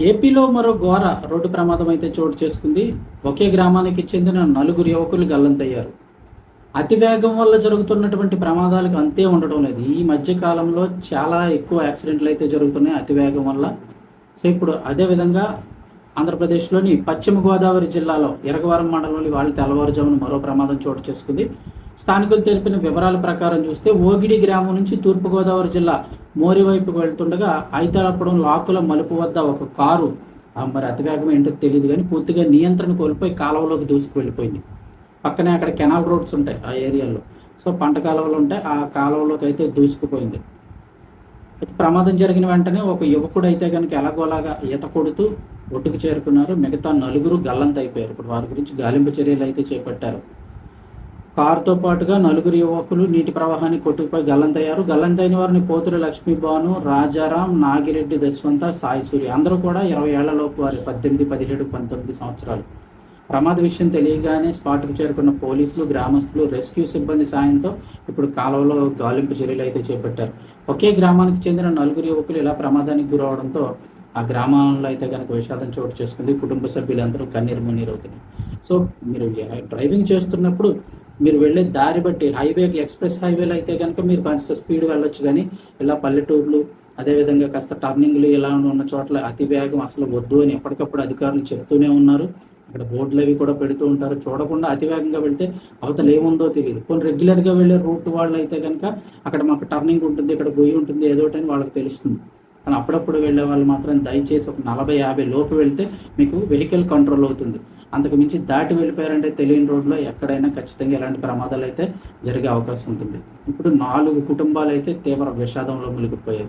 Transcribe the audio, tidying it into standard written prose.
ఏపీలో మరో ఘోర రోడ్డు ప్రమాదం అయితే చోటు చేసుకుంది. ఒకే గ్రామానికి చెందిన నలుగురు యువకులు గల్లంతయ్యారు. అతివేగం వల్ల జరుగుతున్నటువంటి ప్రమాదాలకు అంతే ఉండడం లేదు. ఈ మధ్య కాలంలో చాలా ఎక్కువ యాక్సిడెంట్లు అయితే జరుగుతున్నాయి అతివేగం వల్ల. సో ఇప్పుడు అదేవిధంగా ఆంధ్రప్రదేశ్లోని పశ్చిమ గోదావరి జిల్లాలో ఇరగవరం మండలంలోని వాళ్ళు తెల్లవారుజామున మరో ప్రమాదం చోటు చేసుకుంది. స్థానికులు తెలిపిన వివరాల ప్రకారం చూస్తే ఓగిడి గ్రామం నుంచి తూర్పుగోదావరి జిల్లా మోరి వైపుకు వెళ్తుండగా ఐతలపురం లాకుల మలుపు వద్ద ఒక కారు మరి అతివేగం ఏంటో తెలియదు కానీ పూర్తిగా నియంత్రణ కోల్పోయి కాలువలోకి దూసుకు వెళ్ళిపోయింది. పక్కనే అక్కడ కెనాల్ రోడ్స్ ఉంటాయి ఆ ఏరియాలో. సో పంట కాలువలు ఉంటాయి, ఆ కాలువలోకి అయితే దూసుకుపోయింది. అయితే ప్రమాదం జరిగిన వెంటనే ఒక యువకుడు అయితే కనుక ఎలాగోలాగా ఈత కొడుతూ ఒడ్డుకు చేరుకున్నారు. మిగతా నలుగురు గల్లంత అయిపోయారు. ఇప్పుడు వారి గురించి గాలింపు చర్యలు అయితే చేపట్టారు. కారుతో పాటుగా నలుగురు యువకులు నీటి ప్రవాహానికి కొట్టుకుపోయి గల్లంతయ్యారు. గల్లంతైన వారిని పోతుల లక్ష్మీబాను, రాజారాం, నాగిరెడ్డి దశవంత, సాయి సూర్య అందరూ కూడా 20 ఏళ్లలోపు వారి 18, 17, 19 సంవత్సరాలు. ప్రమాద విషయం తెలియగానే స్పాట్కు చేరుకున్న పోలీసులు, గ్రామస్తులు రెస్క్యూ సిబ్బంది సాయంతో ఇప్పుడు కాలువలో గాలింపు చర్యలు అయితే చేపట్టారు. ఒకే గ్రామానికి చెందిన నలుగురు యువకులు ఇలా ప్రమాదానికి గురవడంతో ఆ గ్రామంలో అయితే కనుక విషాదం చోటు చేసుకుంది. కుటుంబ సభ్యులందరూ కన్నీరు మున్నీరు అవుతున్నారు. సో మీరు డ్రైవింగ్ చేస్తున్నప్పుడు మీరు వెళ్ళే దారి బట్టి హైవేకి ఎక్స్ప్రెస్ హైవేలో అయితే కనుక మీరు కాస్త స్పీడ్ వెళ్ళొచ్చు, కానీ ఇలా పల్లెటూర్లు అదేవిధంగా కాస్త టర్నింగ్లు ఇలా ఉన్న చోట్ల అతివేగం అసలు వద్దు అని ఎప్పటికప్పుడు అధికారులు చెప్తూనే ఉన్నారు. అక్కడ బోర్డులు అవి కూడా పెడుతూ ఉంటారు. చూడకుండా అతివేగంగా వెళ్తే అవతల ఏముందో తెలియదు. కొన్ని రెగ్యులర్గా వెళ్ళే రూట్ వాళ్ళు అయితే కనుక అక్కడ మాకు టర్నింగ్ ఉంటుంది, ఇక్కడ గొయ్యి ఉంటుంది, ఏదో అని వాళ్ళకి తెలుస్తుంది. కానీ అప్పుడప్పుడు వెళ్ళే వాళ్ళు మాత్రం దయచేసి ఒక 40-50 లోపు వెళ్తే మీకు వెహికల్ కంట్రోల్ అవుతుంది. అంతకు మించి దాటి వెళ్ళిపోయారంటే తెలియని రోడ్లో ఎక్కడైనా ఖచ్చితంగా ఇలాంటి ప్రమాదాలు అయితే జరిగే అవకాశం ఉంటుంది. ఇప్పుడు 4 కుటుంబాలు అయితే తీవ్ర విషాదంలో మునిగిపోయాయి.